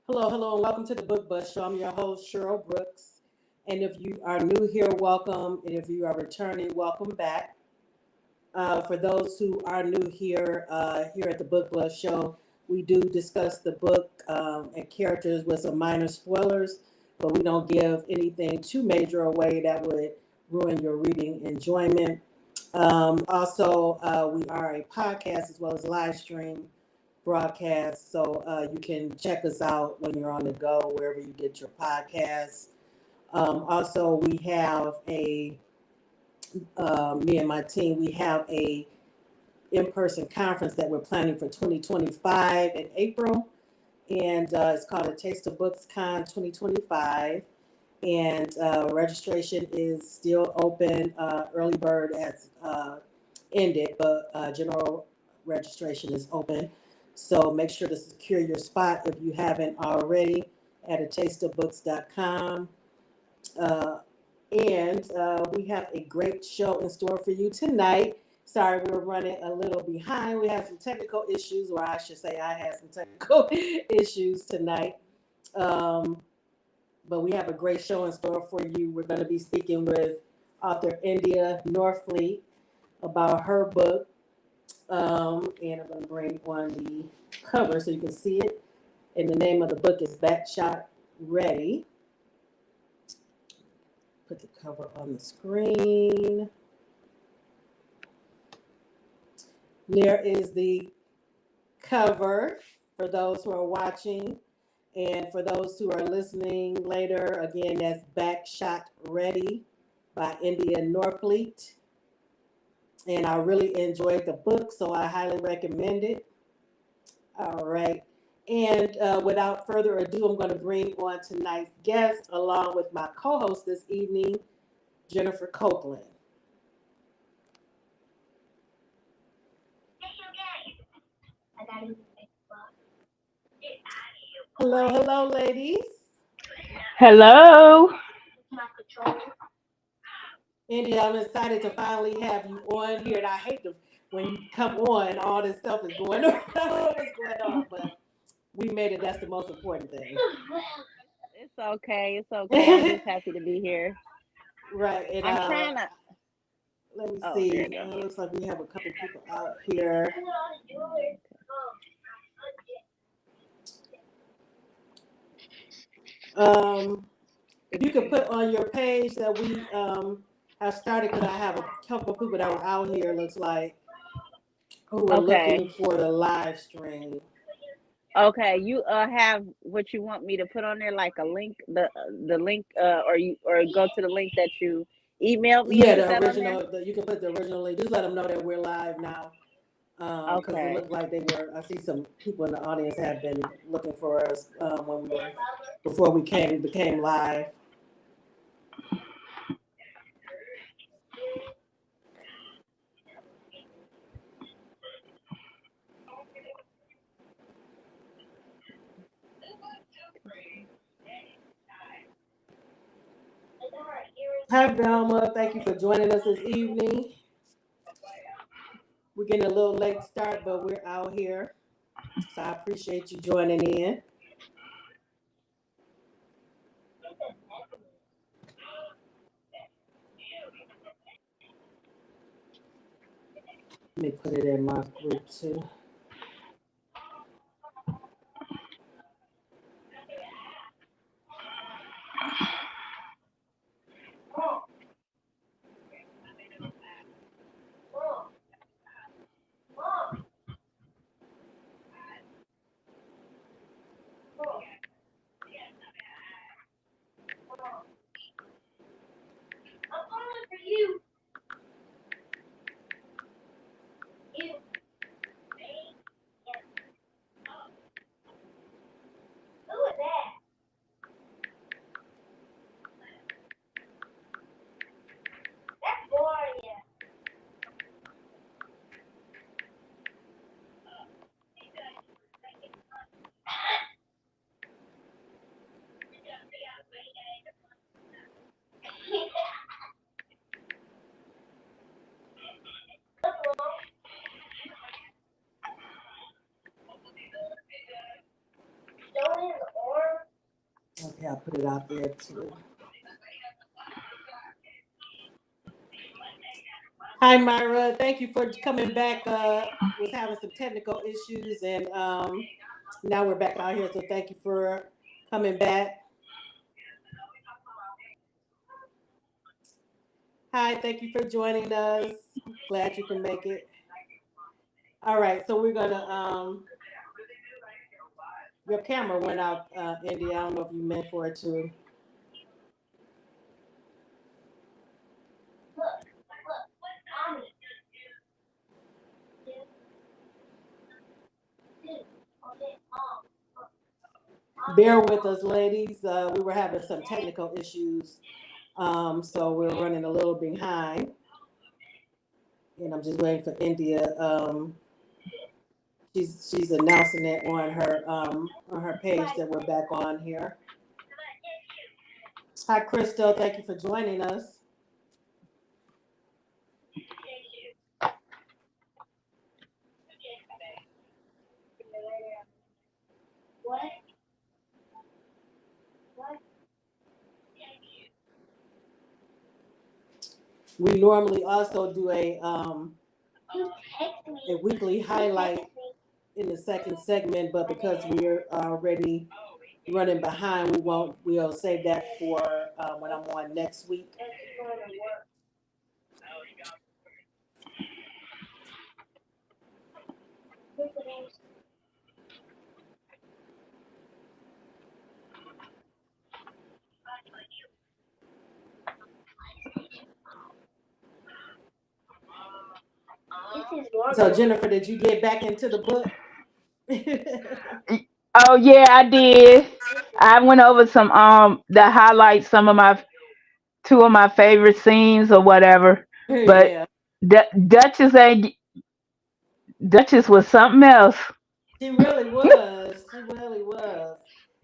Hello, hello, and welcome to the Book Bus Show. I'm your host, Cheryl Brooks. And if you are new here, welcome. And if you are returning, welcome back. For those who are new here at the Book Bus Show, we do discuss the book and characters with some minor spoilers, but we don't give anything too major away that would ruin your reading enjoyment. Also, we are a podcast as well as live stream broadcast. So you can check us out when you're on the go, wherever you get your podcasts. Also, we have me and my team, we have a in-person conference that we're planning for 2025 in April. And it's called a Taste of Books Con 2025. And registration is still open. Early bird has ended, but general registration is open. So make sure to secure your spot if you haven't already at a tasteofbooks.com. Uh, and we have a great show in store for you tonight. Sorry, we're running a little behind. We have some technical issues, or I should say, I had some technical issues tonight. Um, but we have a great show in store for you. We're going to be speaking with author India Norfleet about her book. And I'm going to bring on the cover so you can see it. And the name of the book is Backshot Ready. Put the cover on the screen. There is the cover for those who are watching. And for those who are listening later, again, that's Backshot Ready by India Norfleet. And I really enjoyed the book, so I highly recommend it. All right. And without further ado, I'm going to bring on tonight's guest along with my co-host this evening, Jennifer Copeland. Hello, hello, ladies. Hello. India, I'm excited to finally have you on here. And I hate to when you come on, all this stuff is going on. I don't know what's going on, but we made it. That's the most important thing. It's okay. It's okay. I'm just happy to be here. Right. And I'm trying to. let me Oh, there see. you go. Looks like we have a couple people out here. Um, if you could put on your page that we have started, because I have a couple of people that were out here, looks like, who are looking Okay. for the live stream. Okay. You have what you want me to put on there, like a link, the link, or go to the link that you emailed me and Yeah, put the that on there. original. You can put the original link. Just let them know that we're live now. Because it Okay. looked like they were. I see some people in the audience have been looking for us when we were before we became live. Hi, Velma. Thank you for joining us this evening. We're getting a little late start, but we're out here. So I appreciate you joining in. Let me put it in my group too. Yeah, I'll put it out there too. Hi, Myra. Thank you for coming back. Was having some technical issues, and now we're back out here. So thank you for coming back. Hi, thank you for joining us. Glad you can make it. All right, so we're gonna your camera went out, Indy. I don't know if you meant for it to. Bear with us, ladies. We were having some technical issues, so we're running a little behind, and I'm just waiting for India. She's announcing it on her page that we're back on here. Hi, Crystal. Thank you for joining us. We normally also do a weekly highlight in the second segment, but because we're already running behind, we'll save that for when I'm on next week. So Jennifer, did you get back into the book? Oh yeah, I did. I went over some the highlights, some of my two of my favorite scenes or whatever. But Yeah, Duchess ain't Duchess was something else. she really was. She really was.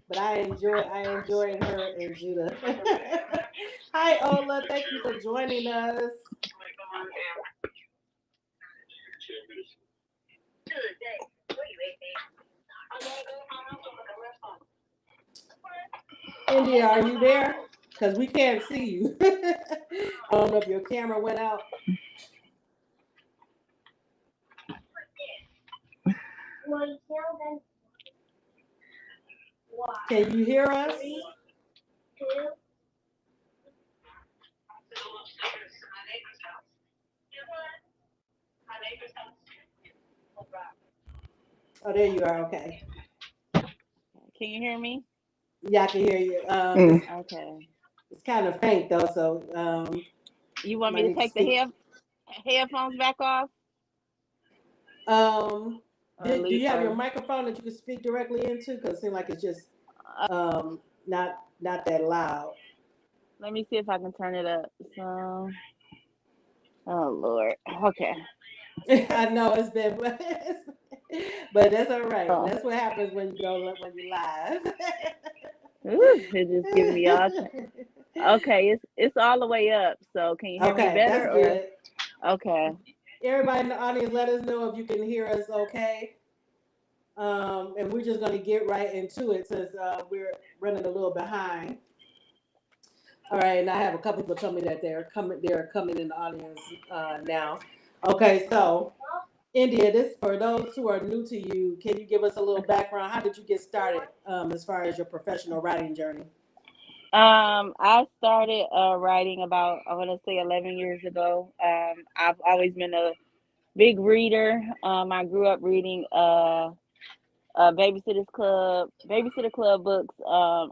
But I enjoyed her and Judah. Hi Ola, thank you for joining us. India, are you there? Because we can't see you. I don't know if your camera went out. Can you hear us? Oh, there you are. Okay. Can you hear me? Yeah, I can hear you. Mm. Okay. It's kind of faint though, so You want me might to need to take the speak. headphones back off Um, or do leave you have your or microphone that you can speak directly into? Because it seems like it's just uh, not that loud. let me see if I can turn it up. So, oh Lord. Okay. I know it's been, but that's all right. Oh, That's what happens when you go when you live. it just giving me all. Okay, it's all the way up. So can you hear me Okay, better that's or good. okay? Everybody in the audience, let us know if you can hear us. Okay. And we're just going to get right into it since we're running a little behind. All right, and I have a couple people tell me that they're coming in the audience now. Okay, so India, this for those who are new to you, can you give us a little background? How did you get started as far as your professional writing journey? I started writing about I want to say 11 years ago. I've always been a big reader. I grew up reading Babysitter Club books,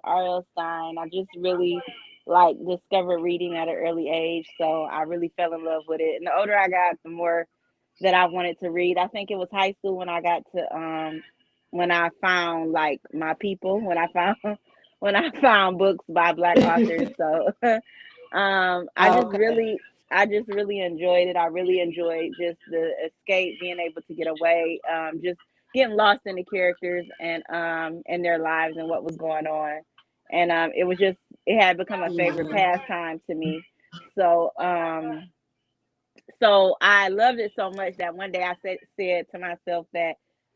R.L. Stein. I just really like discovered reading at an early age, so I really fell in love with it. And the older I got, the more that I wanted to read. I think it was high school when I got to when I found like my people, when I found when I found books by black authors. So I just Okay. really enjoyed it. I really enjoyed just the escape, being able to get away, just getting lost in the characters and their lives and what was going on. And it was just it had become a favorite Mhm. pastime to me. So so I loved it so much that one day I said to myself that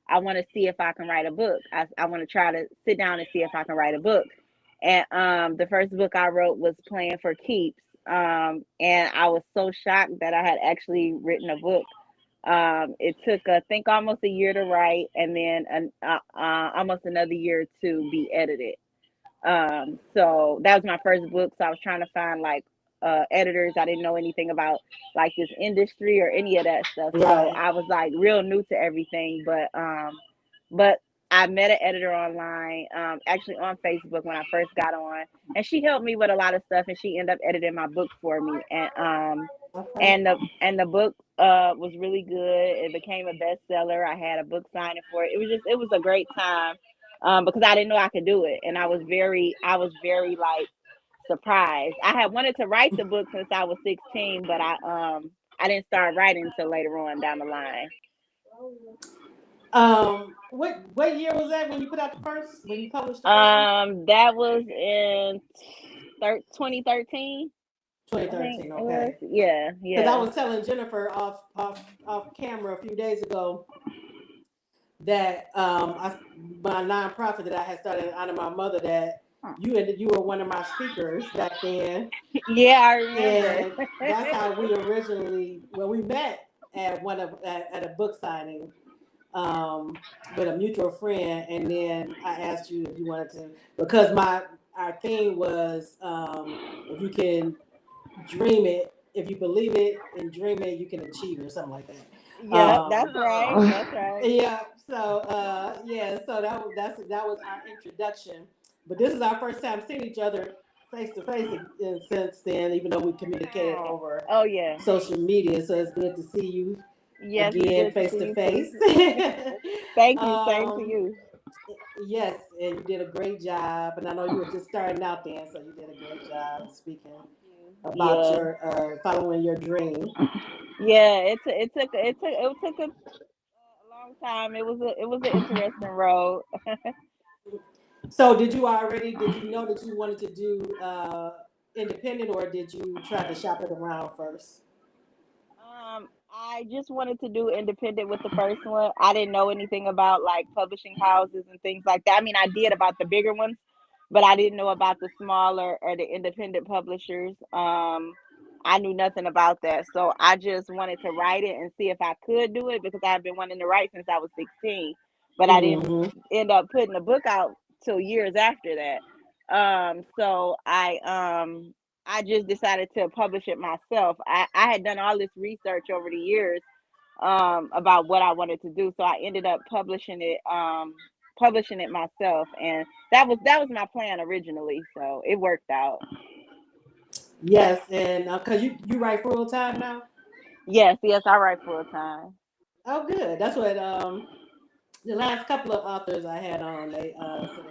I want to see if I can write a book. I want to try to sit down and see if I can write a book. And the first book I wrote was Playing for Keeps. And I was so shocked that I had actually written a book. It took, I think, almost a year to write, and then almost another year to be edited. So that was my first book. So I was trying to find like editors. I didn't know anything about like this industry or any of that stuff. So Right. I was like real new to everything. But I met an editor online, actually on Facebook when I first got on, and she helped me with a lot of stuff, and she ended up editing my book for me. Okay. And the book was really good. It became a bestseller. I had a book signing for it. It was a great time, because I didn't know I could do it, and I was very like surprised. I had wanted to write the book since I was 16, but I didn't start writing until later on down the line. What year was that when you put out the first when you published the first one? That was in 2013, I think 2013. it was. Okay. Yeah, Because I yeah. was telling Jennifer off camera a few days ago that my nonprofit that I had started in honor of my mother, that you were one of my speakers back then, Yeah, I remember. and that's how we originally we met at at a book signing, with a mutual friend, and then I asked you if you wanted to, because my our theme was, if you can dream it, if you believe it and dream it, you can achieve it, or something like that. Yep, that's right. That's right. Yeah. So yeah. So that was our introduction. But this is our first time seeing each other face to face since then. Even though we communicated Oh, over oh yeah. social media, so it's good to see you Yes, it's again good to face see to you too. face. Thank you. Same to um, you. yes, and you did a great job. And I know you were just starting out then, so you did a great job speaking about Yeah, your following your dream. yeah. It took a long time. It was an interesting road. So did you know that you wanted to do independent, or did you try to shop it around first? I just wanted to do independent with the first one. I didn't know anything about like publishing houses and things like that. I mean, I did about the bigger ones, but I didn't know about the smaller or the independent publishers. I knew nothing about that. So I just wanted to write it and see if I could do it because I've been wanting to write since I was 16, but I didn't Mm-hmm. end up putting the book out till years after that. So I just decided to publish it myself. I had done all this research over the years about what I wanted to do. So I ended up publishing it myself, and that was my plan originally. So it worked out. Yes, and because you write full time now. Yes, yes, I write full time. Oh, good. That's what the last couple of authors I had on, they said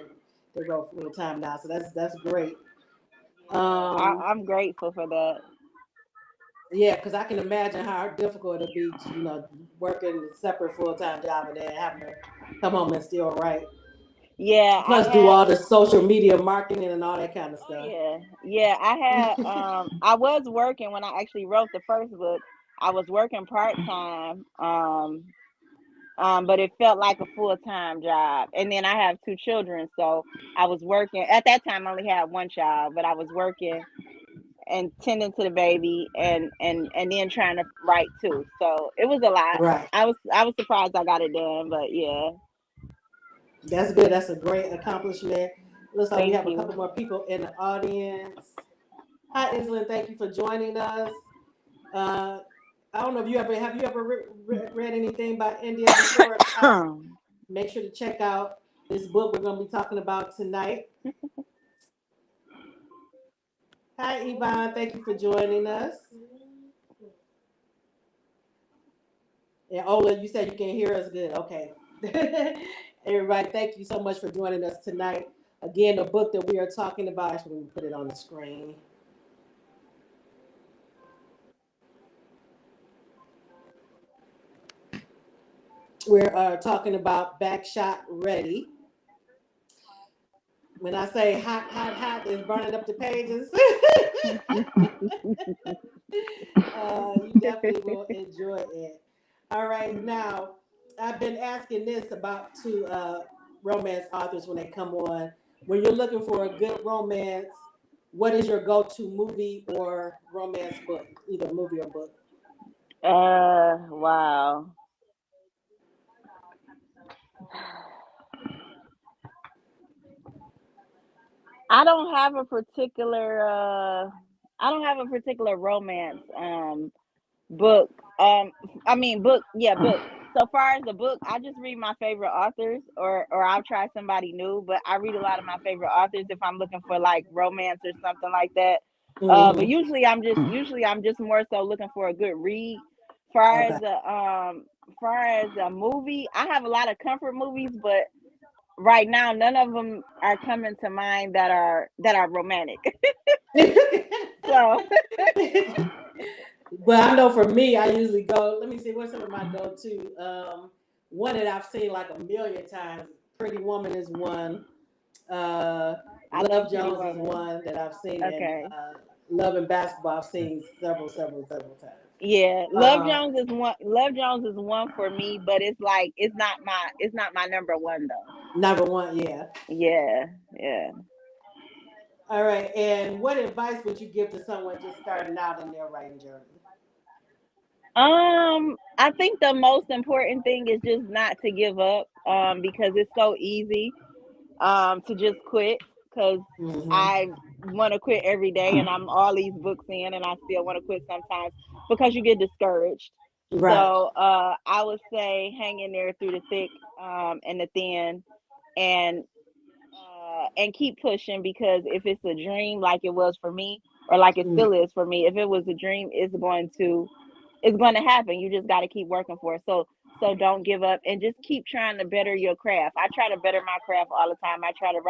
they wrote full time now. So that's great. Yeah, Um, I'm grateful for that. yeah, because I can imagine how difficult it'll be, working a separate full time job and then having to come home and still write. Yeah, I Plus, do had. all the social media marketing and all that kind of Oh stuff. yeah, yeah. I had. I was working when I actually wrote the first book. I was working part time. But it felt like a full time job. And then I have two children, so I was working at that time. I only had one child, but I was working and tending to the baby, and then trying to write too. So it was a lot. Right. I was surprised I got it done, but yeah. That's good. That's a great accomplishment. Looks like we Thank have a you. couple more people in the audience. Hi, Islin. Thank you for joining us. Uh, I don't know if you ever read anything by India before? If not, make sure to check out this book we're going to be talking about tonight. Hi, Yvonne. Thank you for joining us. And Ola, you said you can hear us good. Okay. Everybody, thank you so much for joining us tonight. Again, the book that we are talking about, actually, let me put it on the screen. We're talking about Backshot Ready. When I say hot, hot, hot, it's burning up the pages. You definitely will enjoy it. All right, now I've been asking this about two romance authors when they come on. when you're looking for a good romance, what is your go-to movie or romance book, either movie or book? Wow. I don't have a particular I don't have a particular romance book. I mean book, yeah, book. So far as the book, I just read my favorite authors, or I'll try somebody new, but I read a lot of my favorite authors if I'm looking for like romance or something like that. But Mm-hmm. usually I'm just more so looking for a good read. Far Okay. as a movie, I have a lot of comfort movies, but right now none of them are coming to mind that are romantic. So But I know for me, I usually go. Let me see, what's some of my go-to? One that I've seen like a million times. Pretty Woman is one. Uh, I like Love Pretty Jones is Woman. one that I've seen, and Okay. Love and Basketball I've seen several times. Yeah, Uh, Love Jones is one for me, but it's like it's not my number one though. Number one, yeah. Yeah, yeah. All right. And what advice would you give to someone just starting out in their writing journey? I think the most important thing is just not to give up. Because it's so easy to just quit. Because Mm-hmm. I want to quit every day, and I'm all these books in, and I still want to quit sometimes because you get discouraged. Right. So I would say hang in there through the thick and the thin, and keep pushing, because if it's a dream like it was for me, or like it Mm. still is for me, if it was a dream, it's going to happen. You just got to keep working for it. So don't give up, and just keep trying to better your craft. I try to better my craft all the time. I try to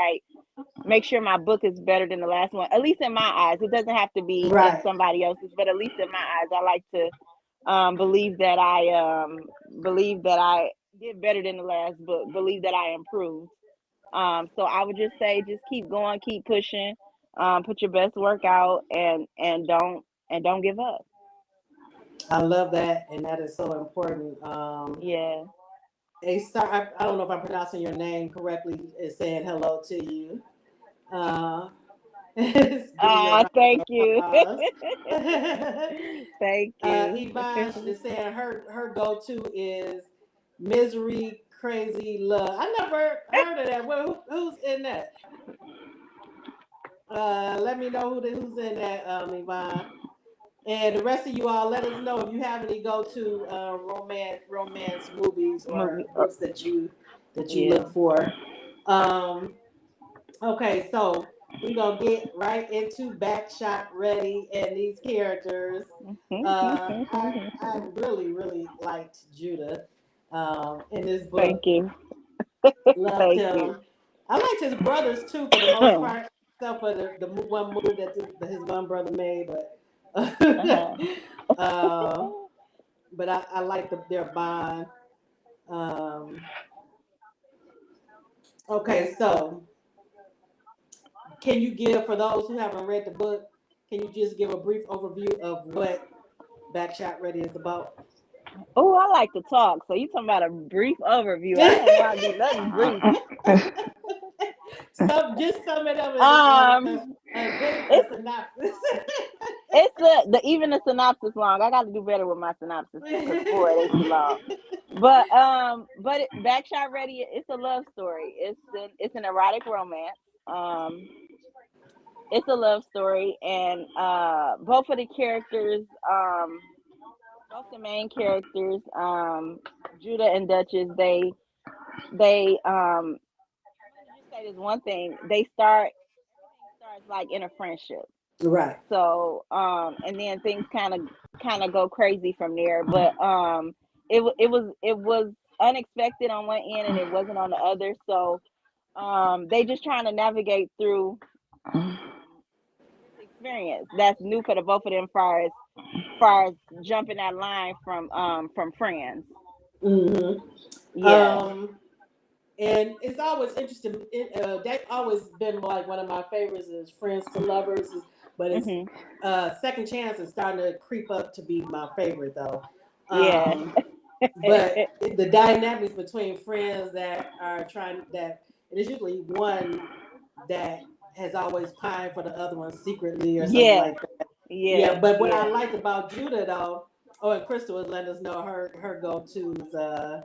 make sure my book is better than the last one, at least in my eyes. It doesn't have to be in Right. somebody else's, but at least in my eyes, I like to believe that I did better than the last book. Believe that I improved. So I would just say, just keep going, keep pushing, put your best work out, and don't give up. I love that, and that is so important. Yeah. A star. I don't know if I'm pronouncing your name correctly. Is saying hello to you. Uh, giving you a round Thank of you. applause. Thank you. Yvonne is saying her go to is Misery Crazy Love. I never heard of that. Well, who's in that? Let me know who's in that, Yvonne. And the rest of you all, let us know if you have any go to romance movies or Movie. books that you Yeah. look for. Um, Okay, so we're gonna get right into Backshot Ready and these characters. I really liked Judah in this Thank book. you. Loved Thank you. him. I liked his brothers too for the most part, except for the one movie that his one brother made. But Uh-huh. uh, but I like their bond. Um, okay, so can you give, for those who haven't read the book, can you just give a brief overview of what Backshot Ready is about? Oh, I like to talk. So you talking about a brief overview? I don't know how to do nothing brief. Just sum it up in Um, a good it's synopsis. it's the even the synopsis long. I got to do better with my synopsis because boy, they too long. But Backshot Ready, it's a love story. It's an erotic romance. Um, it's a love story, and both of the characters, both the main characters, Judah and Duchess, they let me just say this one thing. Everything starts like in a friendship. Right. So and then things kind of go crazy from there. But it was unexpected on one end, and it wasn't on the other. So they just trying to navigate through this experience that's new for the both of them, far as jumping that line from friends. hmm Yeah. Um, and it's always interesting. That's always been like one of my favorites is Friends to Lovers, but it's Mhm. Second Chance is starting to creep up to be my favorite though. Yeah. Um, but the dynamics between friends that are trying that it is usually one that has always pined for the other one secretly or something Yeah, like that. Yeah, yeah, but what I yeah. liked about Judah though, oh, and Crystal was letting us know her go tos,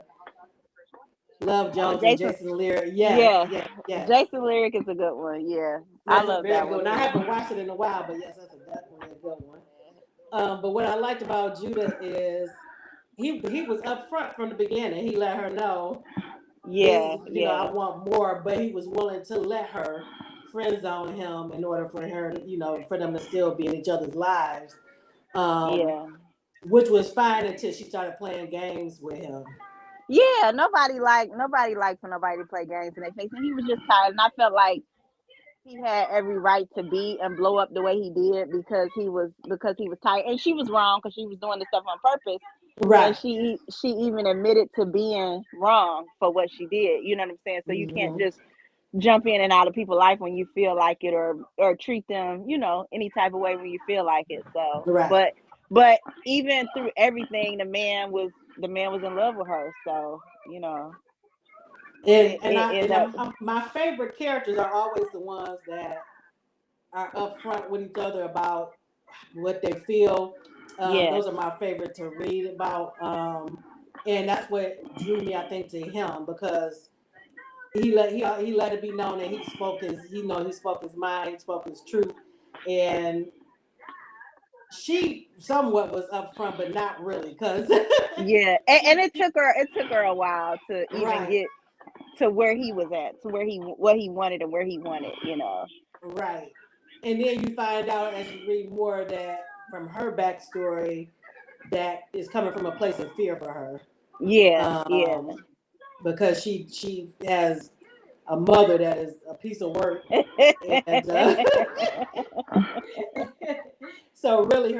Love Jones and Jason, Jason Lear. Yes, yeah. yes, yes. Jason Lyric is a good one. Yeah, I That's a love very that good one one. I too. haven't watched it in a while, but yes, that's definitely a good one. But what I liked about Judah is he was upfront from the beginning. He let her know this is, Yeah, I yeah, want more, but he was willing to let her friend zone him in order for her, for them to still be in each other's lives. Um, yeah. which was fine until she started playing games with him. Yeah, nobody liked for nobody to play games in their face, and he was just tired. And I felt like he had every right to be and blow up the way he did because he was tired, and she was wrong because she was doing the stuff on purpose, and Right. she even admitted to being wrong for what she did. You know what I'm saying? So you can't Hmm. just jump in and out of people's life when you feel like it, or treat them any type of way when you feel like it. So Right. but even through everything, the man was in love with her. So it ended up. My favorite characters are always the ones that are upfront with each other about what they feel. Yeah, Those are my favorite to read about, and that's what drew me, I think, to him because he let it be known that he spoke his mind, he spoke his truth, and she somewhat was upfront, but not really, because yeah, and it took her a while to even right, get to where he was at, to where he what he wanted and where he wanted. right, and then you find out as you read more that from her backstory that is coming from a place of fear for her, Yeah, yeah. um, because she has a mother that is a piece of work, and so really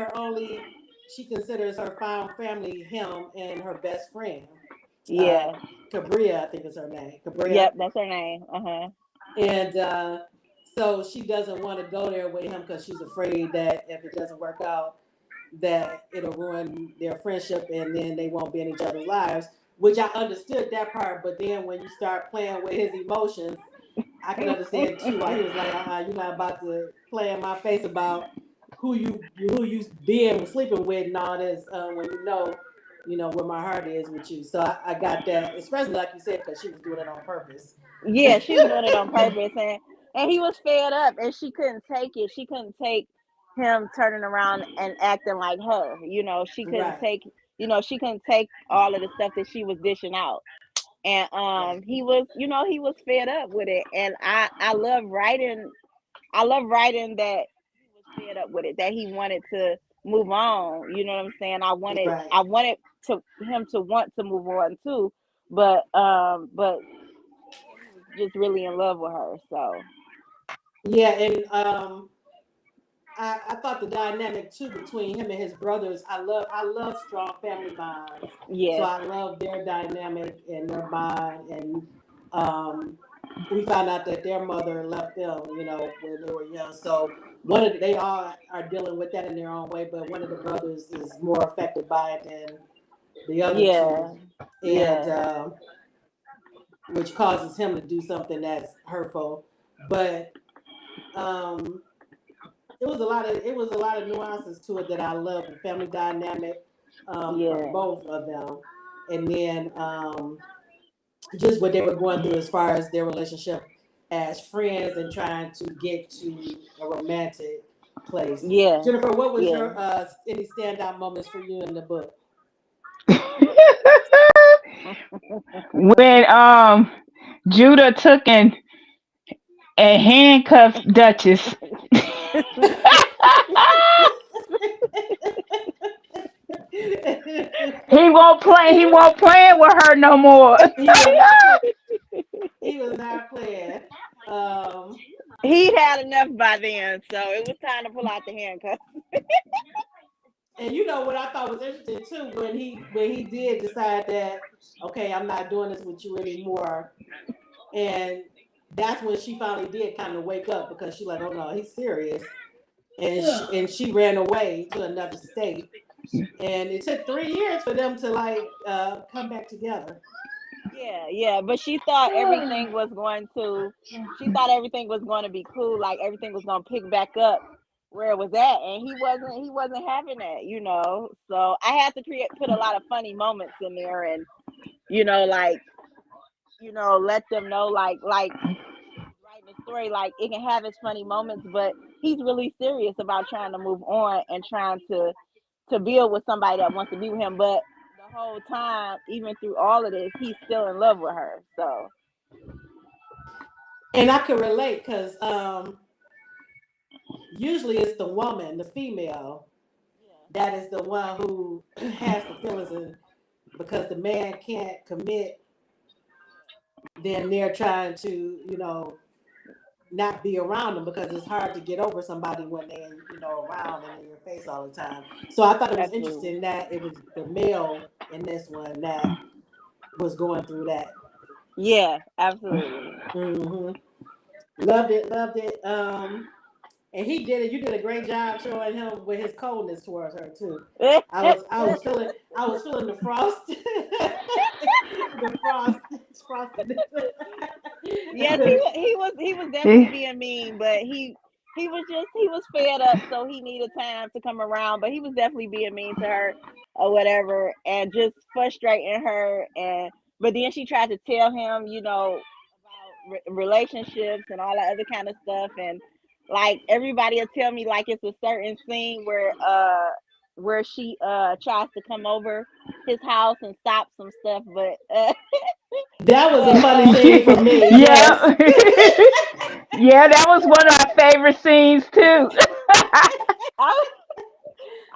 she considers her found family him and her best friend, uh, Yeah. Cabria, I think is her name, Cabria, Yep, that's her name. Uh-huh. and so she doesn't want to go there with him because she's afraid that if it doesn't work out, that it'll ruin their friendship and then they won't be in each other's lives. Which I understood that part, but then when you start playing with his emotions, I can understand too why he was like, you're not about to play in my face about who you being sleeping with and all this when where my heart is with you. So I got that, especially like you said, because she was doing it on purpose. Yeah, she was doing it on purpose, and he was fed up, and she couldn't take it. She couldn't take him turning around and acting like her. She couldn't Right, take. She couldn't take all of the stuff that she was dishing out. And right, he was fed up with it, and I love writing that he was fed up with it, that he wanted to move on. You know what I'm saying? I wanted right. I wanted to him to want to move on too, but he was just really in love with her. So Yeah, and I thought the dynamic too between him and his brothers. I love strong family bonds. So yes, I love their dynamic and their bond. And um, we found out that their mother left them, when they were young. So they all are dealing with that in their own way. But one of the brothers is more affected by it than the other two, yeah, and yeah, which causes him to do something that's hurtful. But um, it was a lot of nuances to it that I love the family dynamic from yeah, both of them, and then just what they were going through as far as their relationship as friends and trying to get to a romantic place. yeah, Jennifer, what was yeah. your any standout moments for you in the book? When Judah took and handcuffed Duchess. He won't play. He won't play with her no more. He was not playing. He was not playing. Um, He'd had enough by then, so it was time to pull out the handcuffs. And what I thought was interesting too, when he did decide that, okay, I'm not doing this with you anymore, and that's when she finally did kind of wake up because she like, oh no, he's serious, and she ran away to another state, and it took 3 years for them to like come back together. yeah. But she thought everything was going to. She thought everything was going to be cool. Like everything was going to pick back up where it was at, and he wasn't. He wasn't having that, you know. So I had to put a lot of funny moments in there, and like let them know, like writing a story, like it can have its funny moments, but he's really serious about trying to move on and trying to build with somebody that wants to be with him. But the whole time, even through all of this, he's still in love with her. So And I can relate because usually it's the woman, the female, that is the one who has the feelings, and because the man can't commit, then they're trying to, not be around them because it's hard to get over somebody when they're, around and in your face all the time. So I thought it was absolutely, interesting that it was the male in this one that was going through that. yeah, absolutely. Hmm. Loved it, loved it. And he did it. You did a great job showing him with his coldness towards her too. I was feeling the frost, the frost, frostiness. Yes, he was definitely being mean, but he was fed up, so he needed time to come around. But he was definitely being mean to her or whatever, and just frustrating her. And but then she tried to tell him, about relationships and all that other kind of stuff. And like everybody will tell me, like it's a certain scene where she tries to come over his house and stop some stuff, but That was a but funny scene for me. Yes. Yeah. Yeah, that was one of our favorite scenes too. I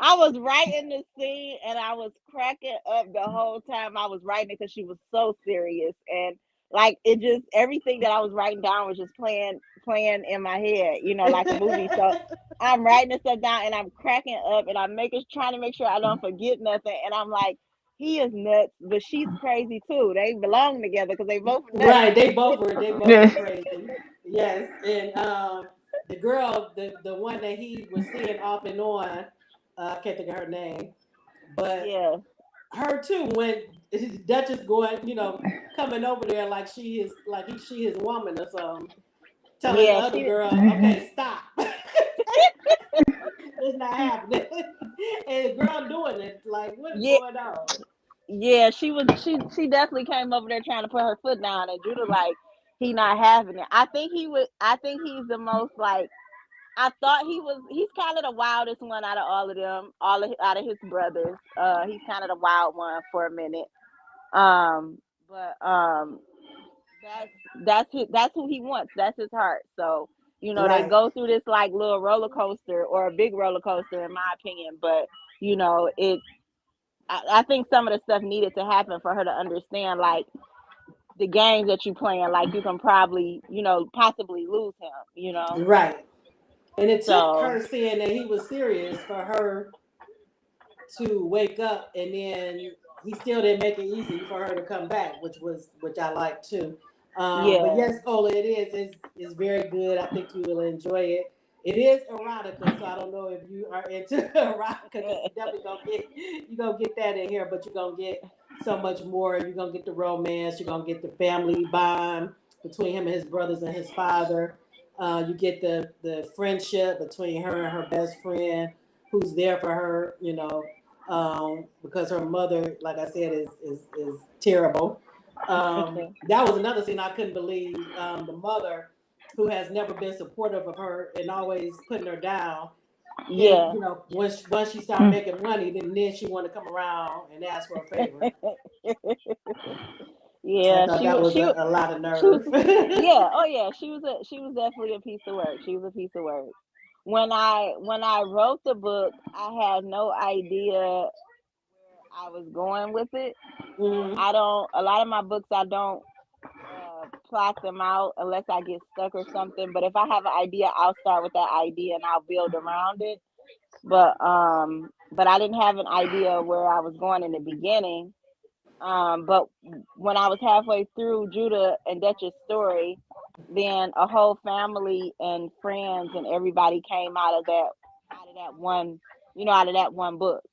I was writing the scene and I was cracking up the whole time I was writing it because she was so serious, and like it just everything that I was writing down was just playing in my head, like a movie. So I'm writing this stuff down and I'm cracking up and I'm making trying to make sure I don't forget nothing, and I'm like, he is nuts, but she's crazy too. They belong together because they both nuts. Right. They both were crazy. Yes. And the girl, the one that he was seeing off and on, I can't think of her name, but Yeah, her too, when Duchess going, coming over there like she his woman or something, telling the yeah, other she girl, okay, stop. It's not happening. And the girl doing it, like, what is yeah. going on? Yeah, she definitely came over there trying to put her foot down, and Judah like he not having it. I think he's the most like I thought he's kind of the wildest one out of all of them, out of his brothers. He's kind of the wild one for a minute. But that's who he wants. That's his heart. So, they Right. go through this like little roller coaster or a big roller coaster in my opinion, but it I think some of the stuff needed to happen for her to understand, like the games that you playing, like you can probably, possibly lose him. Right. And it took So her saying that he was serious for her to wake up, and then he still didn't make it easy for her to come back, which I like too. But yeah, yes, Ola, it is very good. I think you will enjoy it. It is erotica, so I don't know if you are into erotica because you definitely gonna get that in here, but you're gonna get so much more. You're gonna get the romance. You're gonna get the family bond between him and his brothers and his father. You get the friendship between her and her best friend, who's there for her. Because her mother, like I said, is terrible. That was another thing I couldn't believe. The mother, who has never been supportive of her and always putting her down, then yeah. once she started making money, then she wanted to come around and ask for a favor. I Yeah, thought that was a lot of she was nerve. yeah, oh yeah, she was definitely a piece of work. She was a piece of work. When I wrote the book, I had no idea where I was going with it. So Mm, I don't a lot of my books I don't plot them out unless I get stuck or something. But if I have an idea, I'll start with that idea and I'll build around it. But I didn't have an idea where I was going in the beginning. But when I was halfway through Judah and Dutch's story, then a whole family and friends and everybody came out of that one, out of that one book.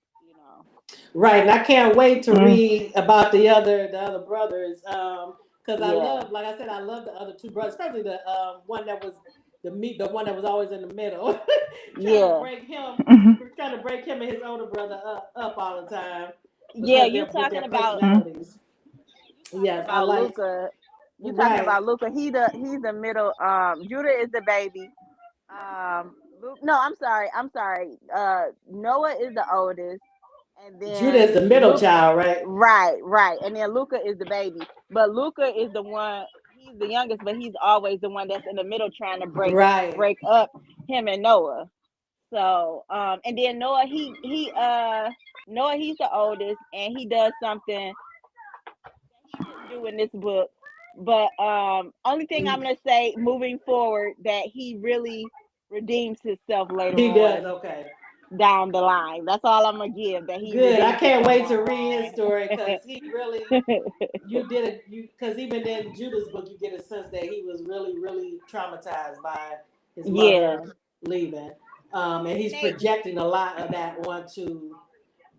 Right, and I can't wait to Mm. read about the other brothers. Because I Yeah, love, like I said, I love the other two brothers, especially the one that was the one that was always in the middle, trying to yeah, break him, Mhm. trying to break him and his older brother up all the time yeah. because they're with their Mm. personalities. Talking Yes, I about like Luca. You talking right. about Luca? He's the middle. Judah is the baby. Luke. No, I'm sorry. I'm sorry. Noah is the oldest, and Judah is then the middle Luke. child, right? Right, right, and then Luca is the baby. But Luca is the one. He's the youngest, but he's always the one that's in the middle, trying to Right. break up him and Noah. So, and then Noah, he's the oldest, and he does something he shouldn't do in this book. But only thing I'm gonna say moving forward that he really redeems himself later He does. on Okay. down the line. That's all I'm gonna give. That he Good. I redeems can't himself wait to down the read his story because he really line. you did it you because even in Judah's book you get a sense that he was really traumatized by his Yeah, mother leaving, and and he's projecting a lot of that onto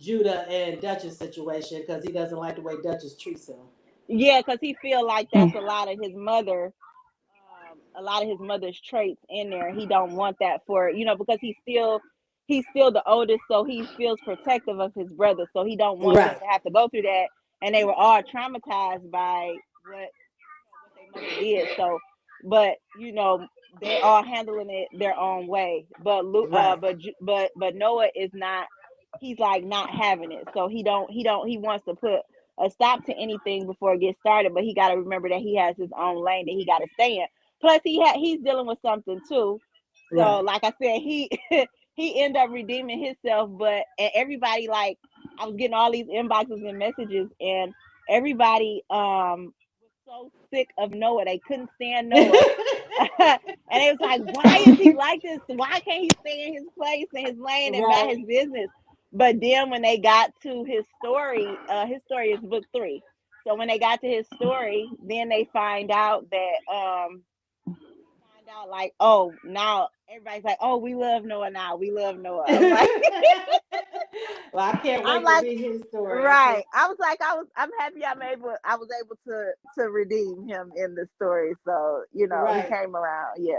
Judah and Duchess situation because he doesn't like the way Duchess treats him. yeah, because he feel like Mm. that's a lot of his mother's traits in there. He don't want that for because he's still the oldest, so he feels protective of his brother, so he don't want them Right. to have to go through that. And they were all traumatized by what their mother did. So, but they're all handling it their own way. But Right. but Noah is not. He's like not having it. So he wants to put a stop to anything before it gets started. But he got to remember that he has his own lane that he got to stay in. Plus, he's dealing with something too. So, Right. like I said, he ended up redeeming himself. But and everybody like I was getting all these inboxes and messages, and everybody was so sick of Noah. They couldn't stand Noah. And it was like, why is he like this? Why can't he stay in his place and his lane and about Right. his business? But then when they got to his story is book 3. So when they got to his story, then they find out that like, oh, now everybody's like, oh, we love Noah now. We love Noah. I'm like, Well, I can't I'm wait to like, read his story. I right. can't. I was like, I'm happy I was able to redeem him in the story. So, he Right. came around. Yeah.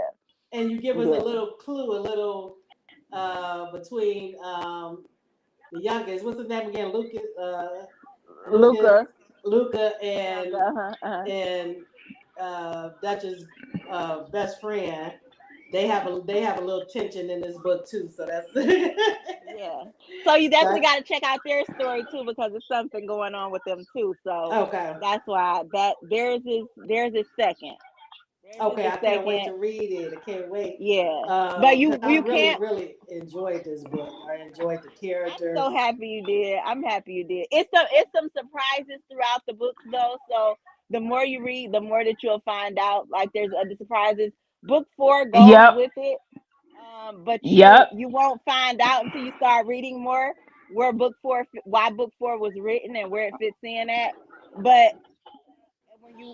And you give us a Yeah. little clue, a little between the youngest. What's his name again? Lucas, Luca. Luca, The younger. Uh-huh. and Dutch's best friend. They have a little tension in this book too. So that's Yeah. So you definitely that's got to check out their story too because there's something going on with them too. So okay. that's why that there's his second. There's Okay, his I can't wait second. to read it. I can't wait. Yeah. But Because I you really, can't. really enjoyed this book. I enjoyed the I'm so characters. happy you did. I'm happy you did. It's some surprises throughout the books though. So the more you read, the more that you'll find out. Like there's other surprises. Book 4 goes Yep. with it. But Yep. you won't find out until you start reading more why book 4 was written and where it fits in at. But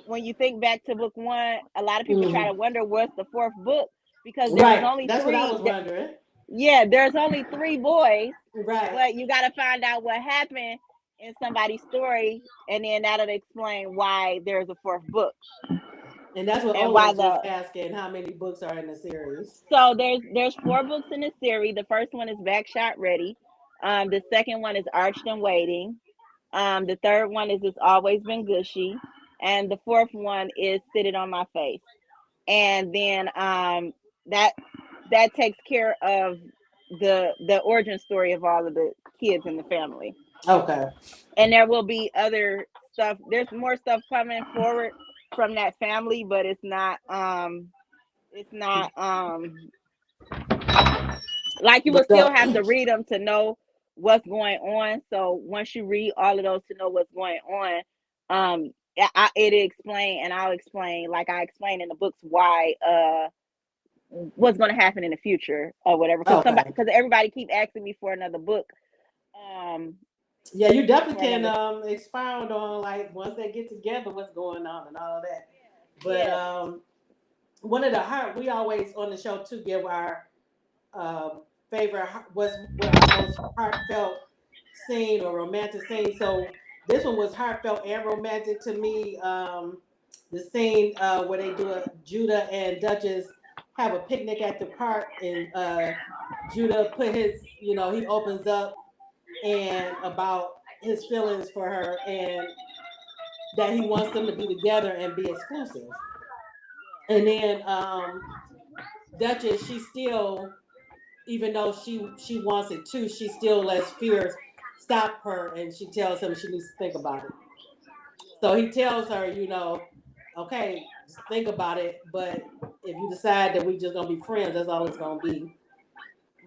when you think back to book 1, a lot of people try Hmm. to wonder what's the fourth book because there was Right. only That's what I 3. was wondering. Yeah, there's only 3 boys, Right. but you got to find out what happened in somebody's story, and then that'll explain why there's a fourth book And that's what and Ola why was just the asking how many books are in the series. so there's 4 books in the series. The first one is Backshot Ready. The second one is Arched and Waiting. The third one is It's Always Been Gushy, and the fourth one is Sit It on My Face. And then that that takes care of the origin story of all of the kids in the family. Okay. And there will be other stuff. There's more stuff coming forward from that family, but it's not like you will But still have the to read them to know what's going on. So once you read all of those to know what's going on, it explain and I'll explain like I explained in the books why what's going to happen in the future or whatever. okay. Because everybody keep asking me for another book. Um, Yeah, you definitely for can another. expound on like once they get together what's going on and all of that. But Yeah. one of the heart we always on the show too give our favorite was what our most heartfelt scene or romantic scene. So this one was heartfelt and romantic to me. The scene where they do a Judah and Duchess have a picnic at the park, and Judah put his, he opens up and about his feelings for her, and that he wants them to be together and be exclusive. And then Duchess, she still, even though she wants it too, she still lets fears stop her, and she tells him she needs to think about it. So he tells her, okay, just think about it, but if you decide that we just gonna be friends, that's all it's gonna be,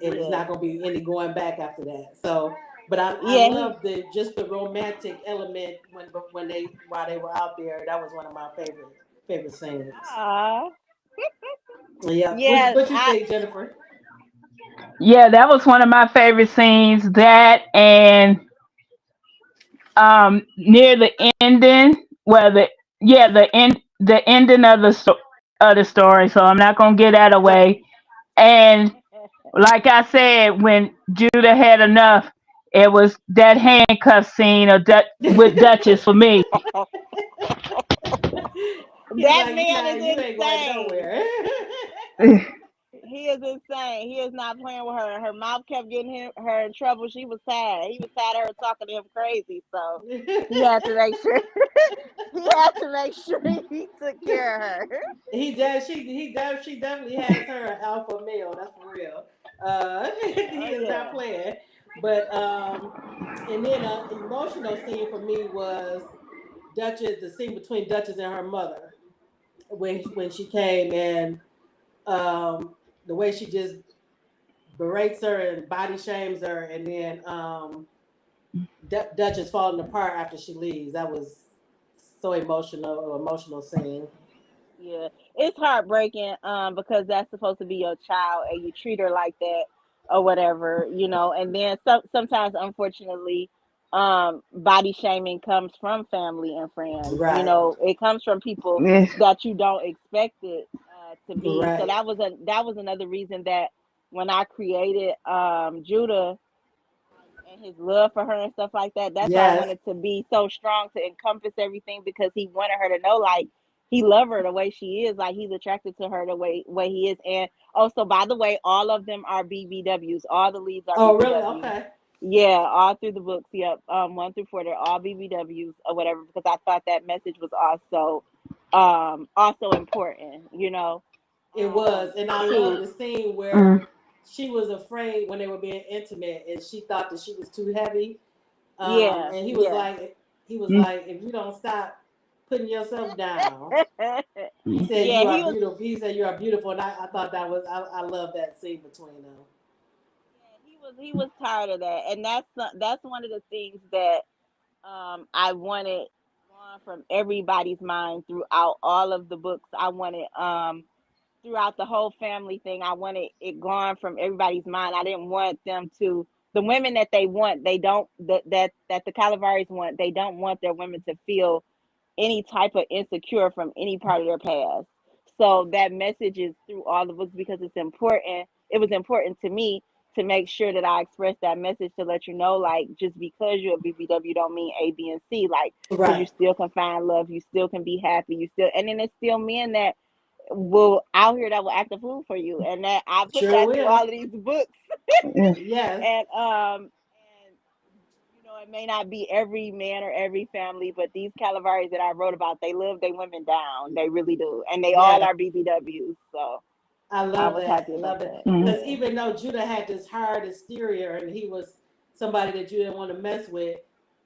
and it's Yeah. not gonna be any going back after that. So, but I Yeah, he love the romantic element when they while they were out there. That was one of my favorite scenes. Aw. Yeah, Yeah, what you think, Jennifer? Yeah, that was one of my favorite scenes. That and near the ending, where the ending of the story. So I'm not gonna get that Right. away. And like I said, when Judah had enough, it was that handcuff scene with Duchess for me. He's that like, man is you ain't going insane. nowhere. He is insane. He is not playing with her. Her mouth kept getting her in trouble. She was tired. He was tired of her talking to him crazy. So he had to make sure he had to make sure he took care of her. He does. He does. She definitely has her an alpha male. That's for real. Oh He is not yeah. playing. But and then an emotional scene for me was Duchess. The scene between Duchess and her mother when she came, and the way she just berates her and body shames her, and then Duchess falling apart after she leaves. That was so emotional scene. Yeah, it's heartbreaking because that's supposed to be your child and you treat her like that or whatever, and then sometimes unfortunately body shaming comes from family and friends. Right. It comes from people Yes. that you don't expect it to be. So Right. that was another reason that when I created Judah and his love for her and stuff like that. That's why I Yes. wanted to be so strong to encompass everything because he wanted her to know like he loved her the way she is, like he's attracted to her the way he is. And also, by the way, all of them are BBWs. All the leads are Oh, really? BBWs. Okay. Yeah, all through the books. Yep, 1 through 4, they're all BBWs or whatever. Because I thought that message was also important. It was, and I love To the scene Mm. where she was afraid when they were being intimate, and she thought that she was too heavy. yeah, And yeah. he was like, if you don't stop putting yourself down, he said Yeah, you he are was beautiful. He said you are beautiful, and I thought that was I love that scene between them. Yeah, he was tired of that, and that's one of the things that I wanted gone from everybody's mind throughout all of the books. I wanted throughout the whole family thing. I wanted it gone from everybody's mind. I didn't want them to the women that they want. They don't that the Calaveras want. They don't want their women to feel any type of insecure from any part of their past. So that message is through all the books because it's important. It was important to me to make sure that I express that message to let you know, like, just because you're a BBW don't mean A, B, and C, like, because you Right. still can find love, you still can be happy, you still, and then it's still men that will out here that will act a fool for you, and that I put Sure that through will. all of these books, Yes. and it may not be every man or every family, but these Calaveras that I wrote about, they live their women down. They really do. And they all Yes. are BBWs. So I I love was that. happy I about love that. that. Mm. Because Yeah. even though Judah had this hard exterior and he was somebody that you didn't want to mess with,